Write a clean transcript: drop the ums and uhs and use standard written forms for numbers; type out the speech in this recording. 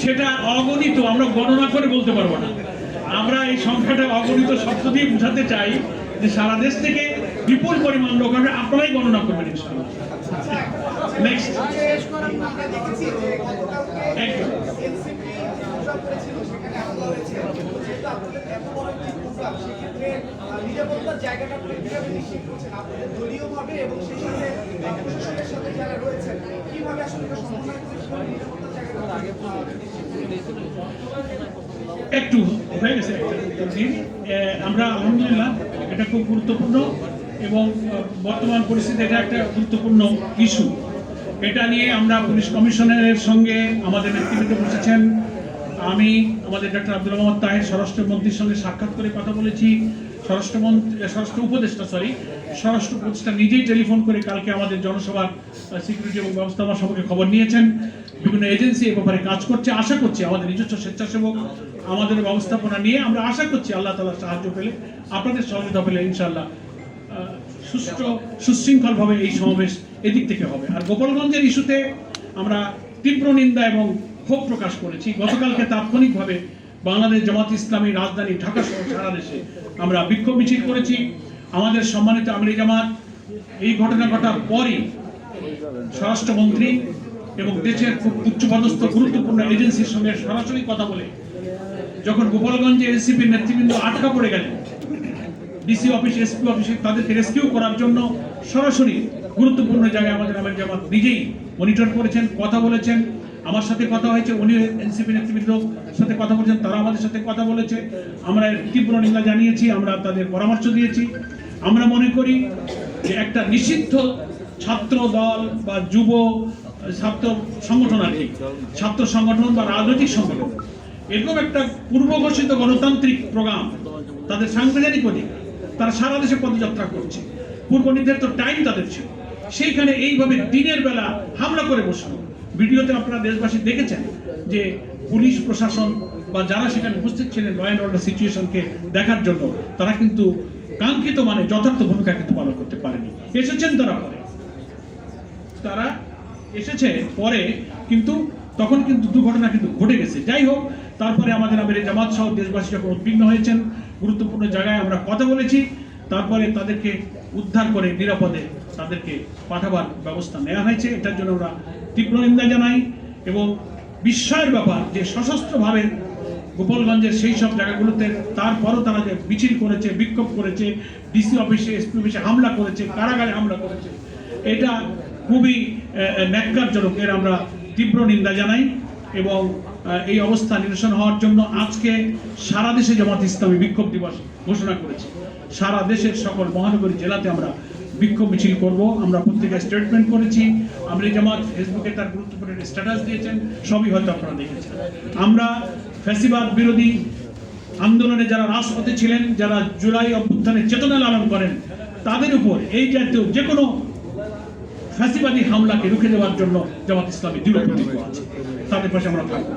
সেটা অগণিত, আমরা গণনা করে বলতে পারবো না। আমরা এই সংখ্যাটা অগণিত শব্দ দিয়ে বোঝাতে চাই যে সারা দেশ থেকে বিপুল পরিমাণ লোক হবে, আপনারাই গণনা করবেন ইনশাআল্লাহ। নেক্সট একটু হয়ে গেছে। আমরা আলহামদুলিল্লাহ, এটা খুব গুরুত্বপূর্ণ এবং বর্তমান পরিস্থিতি এটা একটা গুরুত্বপূর্ণ ইস্যু। এটা নিয়ে আমরা পুলিশ কমিশনারের সঙ্গে আমাদের নেতৃবৃন্দ বসেছেন। আমি আমাদের ডক্টর আব্দুল মোহাম্মদ তাহের স্বরাষ্ট্রমন্ত্রীর সঙ্গে সাক্ষাৎ করে কথা বলেছি। স্বরাষ্ট্র উপদেষ্টা নিজেই টেলিফোন করে কালকে আমাদের জনসভার সিকিউরিটি এবং ব্যবস্থাপনা সম্পর্কে খবর নিয়েছেন। বিভিন্ন এজেন্সি এ ব্যাপারে কাজ করছে। আশা করছি আমাদের নিজস্ব স্বেচ্ছাসেবক আমাদের ব্যবস্থাপনা নিয়ে আমরা আশা করছি আল্লাহ তাআলার সাহায্য পেলে, আপনাদের সহযোগিতা পেলে ইনশাআল্লাহ সুশৃঙ্খলভাবে এই সমাবেশ এদিক থেকে হবে। আর গোপালগঞ্জের ইস্যুতে আমরা তীব্র নিন্দা এবং ক্ষোভ প্রকাশ করেছি। গতকালকে তাৎক্ষণিকভাবে বাংলাদেশ জামাত ইসলামী রাজধানী ঢাকা সহ সারা দেশে আমরা বিক্ষোভ মিছিল করেছি। আমাদের সম্মানিত আমিরে জামাত এই ঘটনা ঘটার পরই স্বরাষ্ট্রমন্ত্রী এবং দেশের খুব উচ্চপদস্থ গুরুত্বপূর্ণ এজেন্সির সঙ্গে সরাসরি কথা বলে যখন গোপালগঞ্জে এনসিপির নেতৃবৃন্দ আটকা পড়ে গেলেন ডিসি অফিস, এসপি অফিসে, তাদেরকে রেস্কিউ করার জন্য সরাসরি গুরুত্বপূর্ণ জায়গায় আমাদের আমির জামাত নিজেই মনিটর করেছেন, কথা বলেছেন। আমার সাথে কথা হয়েছে, উনি এনসিপি নেতৃবৃন্দর সাথে কথা বলেছেন, তারা আমাদের সাথে কথা বলেছে। আমরা তীব্র নিন্দা জানিয়েছি, আমরা তাদের পরামর্শ দিয়েছি। আমরা মনে করি যে একটা নিষিদ্ধ ছাত্র দল বা যুব ছাত্র সংগঠন, আর কি ছাত্র সংগঠন বা রাজনৈতিক সংগঠন, এরকম একটা পূর্ব ঘোষিত গণতান্ত্রিক প্রোগ্রাম, তাদের সাংবিধানিক অধিকার, তারা সারা দেশে পদযাত্রা করছে, পূর্ব নির্ধারিত টাইম তাদের ছিল, সেইখানে এইভাবে দিনের বেলা হামলা করে বসলো। ভিডিওতে আপনারা দেশবাসী দেখেছেন যে পুলিশ প্রশাসন বা যারা সেখানে উপস্থিত ছিলেন ল অ্যান্ড অর্ডার সিচুয়েশনকে দেখার জন্য, তারা কিন্তু কাঙ্ক্ষিত মানে যথার্থ ভূমিকা কিন্তু পালন করতে পারেনি। এসেছেন তারা এসেছে পরে, কিন্তু তখন কিন্তু দুর্ঘটনা কিন্তু ঘটে গেছে। যাই হোক, তারপরে আমাদের আমিরে জামাত সহ দেশবাসী যখন উদ্বিগ্ন হয়েছেন, গুরুত্বপূর্ণ জায়গায় আমরা কথা বলেছি, তারপরে তাদেরকে উদ্ধার করে নিরাপদে তাদেরকে পাঠাবার ব্যবস্থা নেওয়া হয়েছে। এটার জন্য আমরা তীব্র নিন্দা জানাই এবং বিস্ময়ের ব্যাপার যে সশস্ত্রভাবে গোপালগঞ্জের সেই সব জায়গাগুলোতে তারপরও তারা যে মিছিল করেছে, বিক্ষোভ করেছে, ডিসি অফিসে, এসপি অফিসে হামলা করেছে, কারাগারে হামলা করেছে, এটা খুবই ন্যাক্কারজনক। এর আমরা তীব্র নিন্দা জানাই এবং এই অবস্থা নিরসন হওয়ার জন্য আজকে সারা দেশে জামাত ইসলামী বিক্ষোভ দিবস ঘোষণা করেছে। সারা দেশের সকল মহানগরী জেলাতে আমরা বিক্ষোভ মিছিল করব। আমরা প্রত্যেকে স্টেটমেন্ট করেছি, আমিরে জামাত ফেসবুকে তার গুরুত্বপূর্ণ স্ট্যাটাস দিয়েছেন, সবই হয়তো আপনারা দেখেছেন। আমরা ফ্যাসিবাদ বিরোধী আন্দোলনে যারা রাজপথে ছিলেন, যারা জুলাই অভ্যুত্থানের চেতনা লালন করেন, তাদের উপর এই জাতীয় যে কোনো ফ্যাসিবাদী হামলাকে রুখে দেওয়ার জন্য জামাত ইসলামী দৃঢ় প্রতিজ্ঞ আছে। তাদের পাশে আমরা থাকবো।